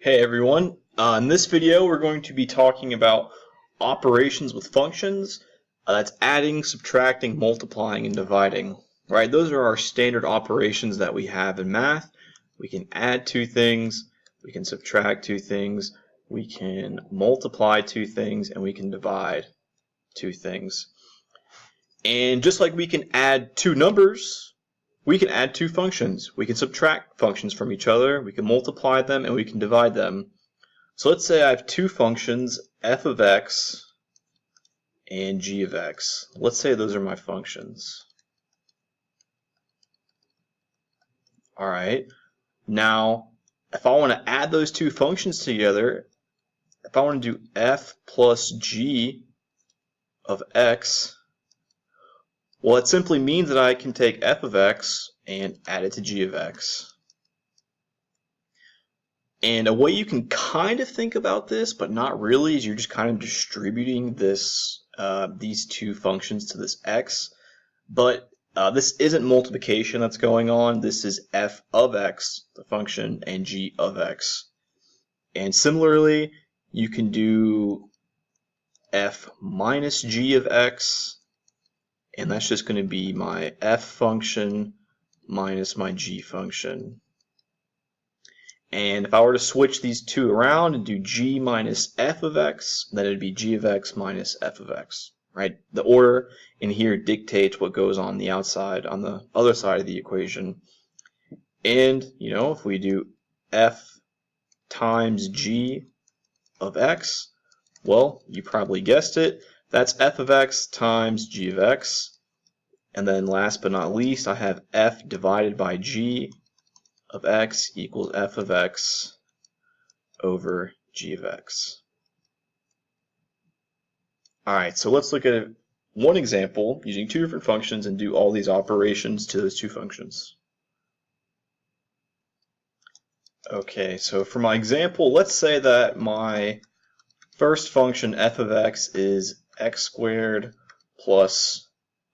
Hey everyone, in this video we're going to be talking about operations with functions. That's adding, subtracting, multiplying, and dividing. Right? Those are our standard operations that we have in math. We can add two things, we can subtract two things, we can multiply two things, and we can divide two things. And just like we can add two numbers, we can add two functions. We can subtract functions from each other, we can multiply them, and we can divide them. So let's say I have two functions, f of x and g of x. Let's say those are my functions. Alright, now if I want to add those two functions together, if I want to do f plus g of x, well, it simply means that I can take f of x and add it to g of x. And a way you can kind of think about this, but not really, is you're just kind of distributing this, these two functions to this x. But this isn't multiplication that's going on. This is f of x, the function, and g of x. And similarly, you can do f minus g of x, and that's just going to be my f function minus my g function. And if I were to switch these two around and do g minus f of x, then it would be g of x minus f of x, right? The order in here dictates what goes on the outside, on the other side of the equation. And, you know, if we do f times g of x, well, you probably guessed it, that's f of x times g of x. And then last but not least, I have f divided by g of x equals f of x over g of x. Alright, so let's look at one example using two different functions and do all these operations to those two functions. Okay, so for my example, let's say that my first function f of x is x squared plus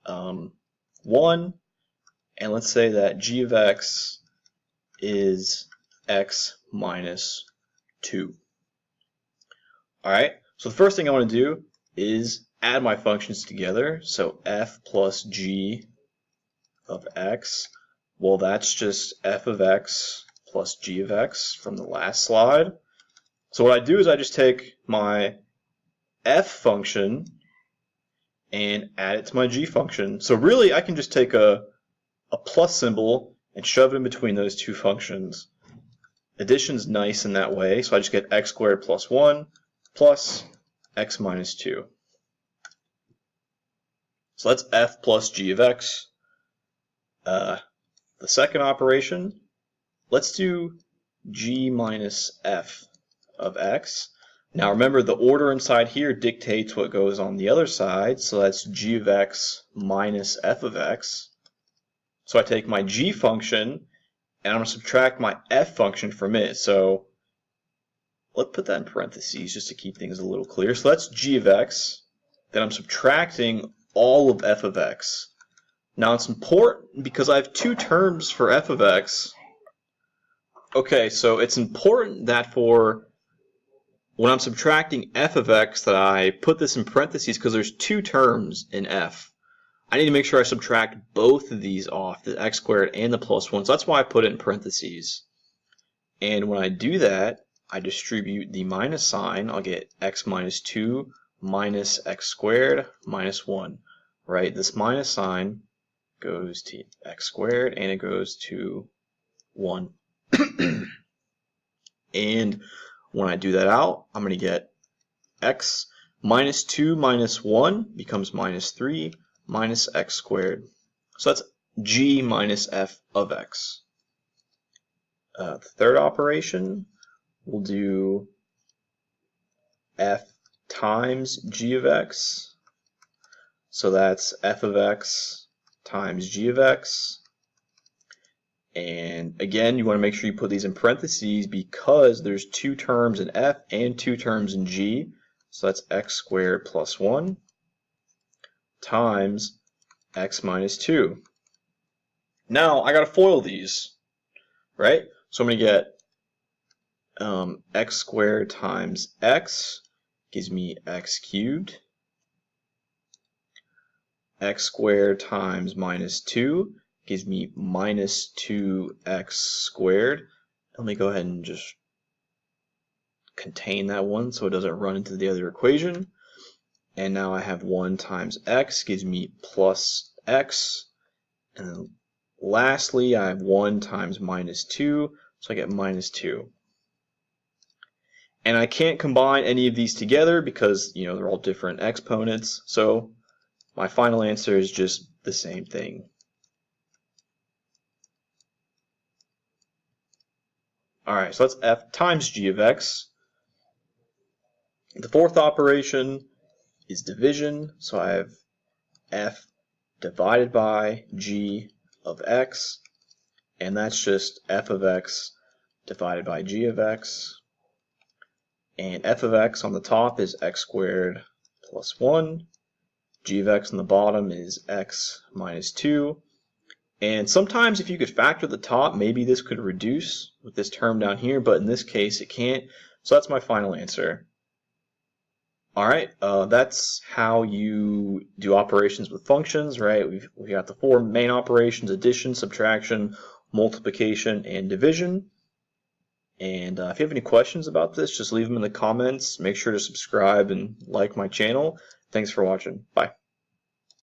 1, and let's say that g of x is x minus 2. Alright, so the first thing I want to do is add my functions together. So f plus g of x, well, that's just f of x plus g of x from the last slide. So what I do is I just take my f function and add it to my g function. So really I can just take a plus symbol and shove it in between those two functions. Addition's nice in that way, so I just get x squared plus 1 plus x minus 2. So that's f plus g of x. The second operation, let's do g minus f of x. Now remember, the order inside here dictates what goes on the other side, so that's g of x minus f of x. So I take my g function, and I'm going to subtract my f function from it. So let's put that in parentheses just to keep things a little clear. So that's g of x. Then I'm subtracting all of f of x. Now it's important because I have two terms for f of x. Okay, so it's important that for when I'm subtracting f of x that I put this in parentheses because there's two terms in f. I need to make sure I subtract both of these off, the x squared and the plus 1. So that's why I put it in parentheses. And when I do that, I distribute the minus sign. I'll get x minus 2 minus x squared minus 1. Right? This minus sign goes to x squared and it goes to 1. And when I do that out, I'm going to get x minus 2 minus 1 becomes minus 3 minus x squared. So that's g minus f of x. The third operation, we'll do f times g of x. So that's f of x times g of x. And again, you want to make sure you put these in parentheses because there's two terms in f and two terms in g. So that's x squared plus 1 times x minus 2. Now I got to FOIL these, right? So I'm going to get x squared times x gives me x cubed. X squared times minus 2 gives me minus 2x squared. Let me go ahead and just contain that one so it doesn't run into the other equation. And now I have 1 times x gives me plus x. And then lastly, I have 1 times minus 2, so I get minus 2. And I can't combine any of these together because, they're all different exponents. So my final answer is just the same thing. Alright, so that's f times g of x. The fourth operation is division, so I have f divided by g of x, and that's just f of x divided by g of x. And f of x on the top is x squared plus 1. G of x on the bottom is x minus 2. And sometimes if you could factor the top, maybe this could reduce with this term down here, but in this case it can't. So that's my final answer. Alright, that's how you do operations with functions, right? We've got the 4 main operations: addition, subtraction, multiplication, and division. And if you have any questions about this, just leave them in the comments. Make sure to subscribe and like my channel. Thanks for watching. Bye.